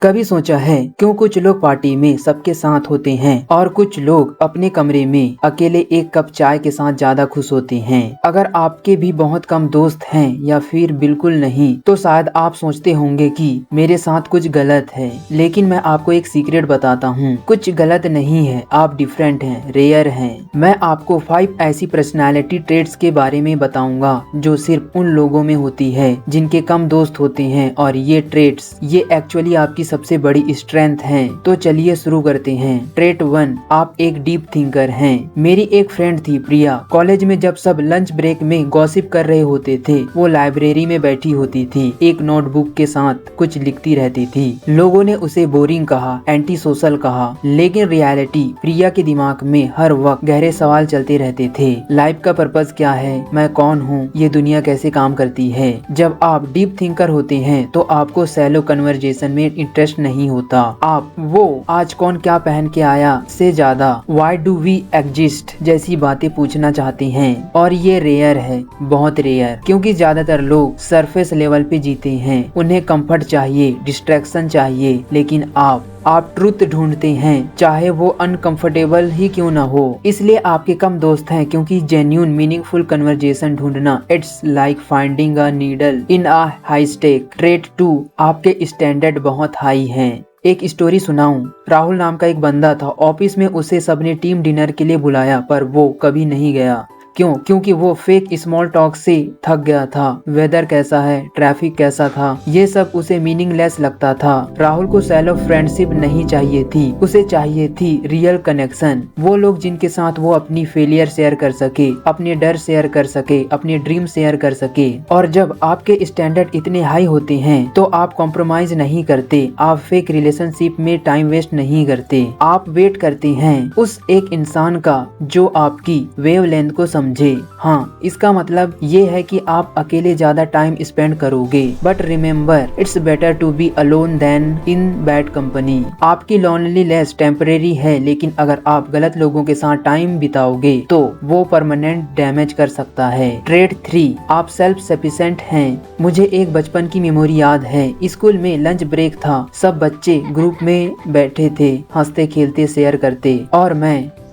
कभी सोचा है क्यों कुछ लोग पार्टी में सबके साथ होते हैं और कुछ लोग अपने कमरे में अकेले एक कप चाय के साथ ज्यादा खुश होते हैं। अगर आपके भी बहुत कम दोस्त हैं या फिर बिल्कुल नहीं, तो शायद आप सोचते होंगे कि मेरे साथ कुछ गलत है। लेकिन मैं आपको एक सीक्रेट बताता हूँ, कुछ गलत नहीं है, आप डिफरेंट हैं, रेयर हैं। मैं आपको 5 ऐसी पर्सनालिटी ट्रेट्स के बारे में बताऊंगा जो सिर्फ उन लोगों में होती है जिनके कम दोस्त होते हैं, और ये ट्रेट्स ये एक्चुअली आपकी सबसे बड़ी स्ट्रेंथ है। तो चलिए शुरू करते हैं। ट्रेट 1, आप एक डीप थिंकर हैं। मेरी एक फ्रेंड थी प्रिया। कॉलेज में जब सब लंच ब्रेक में गॉसिप कर रहे होते थे, वो लाइब्रेरी में बैठी होती थी, एक नोटबुक के साथ कुछ लिखती रहती थी। लोगों ने उसे बोरिंग कहा, एंटी सोशल कहा, लेकिन रियलिटी प्रिया के दिमाग में हर वक्त गहरे सवाल चलते रहते थे। लाइफ का पर्पस क्या है, मैं कौन हूँ, ये दुनिया कैसे काम करती है। जब आप डीप थिंकर होते हैं तो आपको सैलो कन्वर्जेशन में इंटरेस्ट नहीं होता। आप वो आज कौन क्या पहन के आया से ज्यादा व्हाई डू वी एग्जिस्ट जैसी बातें पूछना चाहते हैं। और ये रेयर है, बहुत रेयर, क्योंकि ज्यादातर लोग सरफेस लेवल पे जीते हैं। उन्हें कंफर्ट चाहिए, डिस्ट्रैक्शन चाहिए, लेकिन आप ट्रुथ ढूंढते हैं, चाहे वो अनकंफर्टेबल ही क्यों ना हो। इसलिए आपके कम दोस्त हैं, क्योंकि जेन्यून मीनिंगफुल कन्वर्जेशन ढूंढना it's like finding a needle in a high stake. Trait 2, आपके स्टैंडर्ड बहुत हाई हैं। एक स्टोरी सुनाऊं। राहुल नाम का एक बंदा था। ऑफिस में उसे सबने टीम डिनर के लिए बुलाया, पर वो कभी नहीं गया। क्यों? क्योंकि वो फेक स्मॉल टॉक से थक गया था। वेदर कैसा है, ट्रैफिक कैसा था, ये सब उसे मीनिंगलेस लगता था। राहुल को सैलो फ्रेंडशिप नहीं चाहिए थी, उसे चाहिए थी रियल कनेक्शन। वो लोग जिनके साथ वो अपनी फेलियर शेयर कर सके, अपने डर शेयर कर सके, अपने ड्रीम शेयर कर सके। और जब आपके स्टैंडर्ड इतने हाई होते हैं तो आप कॉम्प्रोमाइज नहीं करते, आप फेक रिलेशनशिप में टाइम वेस्ट नहीं करते। आप वेट करते हैं उस एक इंसान का जो आपकी वेवलेंथ को समझे। हाँ, इसका मतलब ये है कि आप अकेले ज्यादा टाइम स्पेंड करोगे। But remember, it's better to be alone than in bad company. आपकी लोनलीनेस टेम्परेरी है, लेकिन अगर आप गलत लोगों के साथ टाइम बिताओगे तो वो परमानेंट डैमेज कर सकता है। ट्रेट 3, आप सेल्फ सफिशिएंट हैं। मुझे एक बचपन की मेमोरी याद है। स्कूल में लंच ब्रेक था, सब बच्चे ग्रुप में बैठे थे, हंसते खेलते शेयर करते, और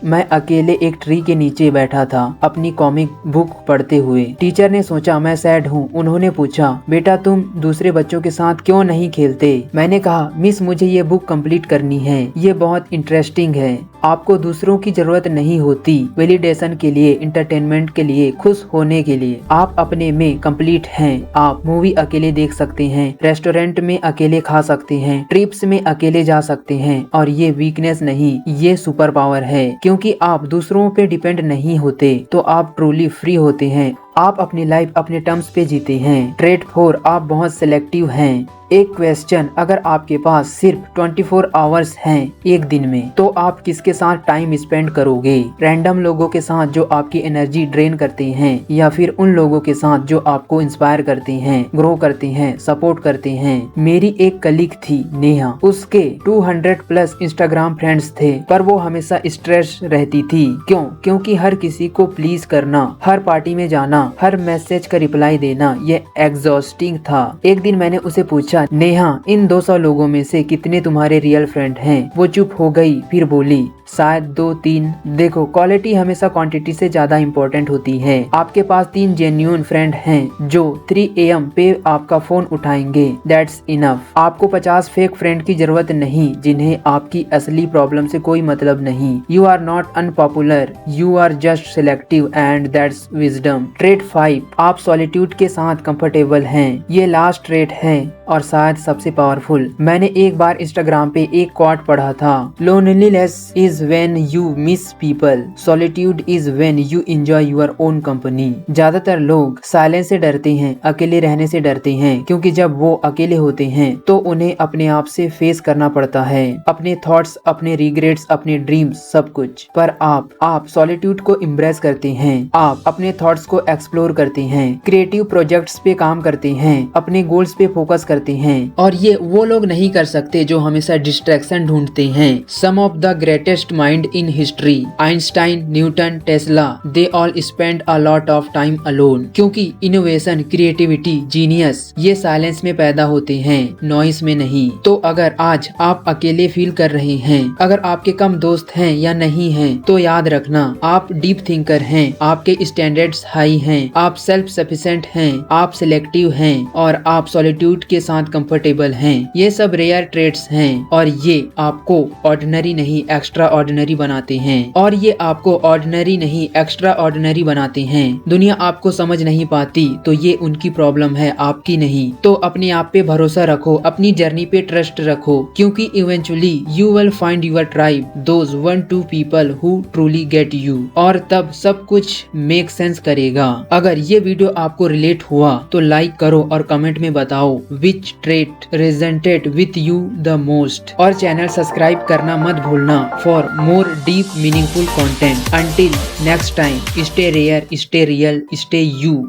मैं अकेले एक ट्री के नीचे बैठा था, अपनी कॉमिक बुक पढ़ते हुए। टीचर ने सोचा मैं सैड हूँ। उन्होंने पूछा, बेटा तुम दूसरे बच्चों के साथ क्यों नहीं खेलते। मैंने कहा, मिस मुझे ये बुक कंप्लीट करनी है, ये बहुत इंटरेस्टिंग है। आपको दूसरों की जरूरत नहीं होती, वैलिडेशन के लिए, इंटरटेनमेंट के लिए, खुश होने के लिए। आप अपने में कंप्लीट हैं। आप मूवी अकेले देख सकते हैं, रेस्टोरेंट में अकेले खा सकते हैं, ट्रिप्स में अकेले जा सकते हैं, और ये वीकनेस नहीं, ये सुपर पावर है। क्योंकि आप दूसरों पे डिपेंड नहीं होते, तो आप ट्रूली फ्री होते हैं। आप अपनी लाइफ अपने टर्म्स पे जीते हैं। ट्रेट 4, आप बहुत सिलेक्टिव हैं। एक क्वेश्चन, अगर आपके पास सिर्फ 24 आवर्स हैं एक दिन में, तो आप किसके साथ टाइम स्पेंड करोगे? रैंडम लोगों के साथ जो आपकी एनर्जी ड्रेन करते हैं, या फिर उन लोगों के साथ जो आपको इंस्पायर करते हैं, ग्रो करते हैं, सपोर्ट करते हैं? मेरी एक कलीग थी नेहा, उसके 200+ इंस्टाग्राम फ्रेंड्स थे, पर वो हमेशा स्ट्रेस रहती थी। क्यों? क्योंकि हर किसी को प्लीज करना, हर पार्टी में जाना, हर मैसेज का रिप्लाई देना, ये एग्जॉस्टिंग था। एक दिन मैंने उसे पूछा, नेहा, इन 200 लोगों में से कितने तुम्हारे रियल फ्रेंड हैं? वो चुप हो गई, फिर बोली, शायद 2-3। देखो, क्वालिटी हमेशा क्वांटिटी से ज्यादा इम्पोर्टेंट होती है। आपके पास 3 जेन्युइन फ्रेंड हैं जो 3 AM पे आपका फोन उठाएंगे, दैट्स इनफ। आपको 50 फेक फ्रेंड की जरूरत नहीं, जिन्हें आपकी असली प्रॉब्लम से कोई मतलब नहीं। You are not unpopular, you are just selective, and that's wisdom. Trait 5, आप सॉलिट्यूड के साथ कंफर्टेबल हैं। ये लास्ट ट्रेट है और शायद सबसे पावरफुल। मैंने एक बार इंस्टाग्राम पे एक क्वाट पढ़ा था, loneliness is when you miss people, solitude is when you enjoy your own company। ज्यादातर लोग साइलेंस से डरते हैं, अकेले रहने से डरते हैं, क्योंकि जब वो अकेले होते हैं तो उन्हें अपने आप से फेस करना पड़ता है, अपने थॉट्स, अपने रिग्रेट्स, अपने ड्रीम्स, सब कुछ। पर आप सॉलिट्यूड को इम्ब्रेस करते हैं, आप अपने थॉट्स को एक्सप्लोर करते हैं, क्रिएटिव प्रोजेक्ट्स पे काम करते हैं, अपने गोल्स पे फोकस करते करते हैं और ये वो लोग नहीं कर सकते जो हमेशा डिस्ट्रैक्शन ढूंढते हैं। Some of the greatest mind in history, Einstein, Newton, Tesla, they all spend a lot of time alone. क्योंकि इनोवेशन, क्रिएटिविटी, जीनियस ये साइलेंस में पैदा होते हैं, नॉइस में नहीं। तो अगर आज आप अकेले फील कर रहे हैं, अगर आपके कम दोस्त हैं या नहीं हैं, तो याद रखना आप डीप थिंकर हैं, आपके स्टैंडर्ड्स हाई हैं, आप सेल्फ सफिशिएंट हैं, आप सिलेक्टिव हैं और आप सॉलिट्यूड के साथ कंफर्टेबल हैं। ये सब रेयर ट्रेट्स हैं और ये आपको ऑर्डिनरी नहीं एक्स्ट्रा ऑर्डिनरी बनाते हैं और ये आपको ऑर्डिनरी नहीं एक्स्ट्रा ऑर्डिनरी बनाते हैं। दुनिया आपको समझ नहीं पाती तो ये उनकी प्रॉब्लम है, आपकी नहीं। तो अपने आप पे भरोसा रखो, अपनी जर्नी पे ट्रस्ट रखो, क्योंकि eventually you will find your tribe, those 1-2 people who truly get you, और तब सब कुछ मेक सेंस करेगा। अगर ये वीडियो आपको रिलेट हुआ तो लाइक करो और कमेंट में बताओ which trait resonated with you the most, और चैनल सब्सक्राइब करना मत भूलना for more deep meaningful content. Until next time, stay rare, stay real, stay you.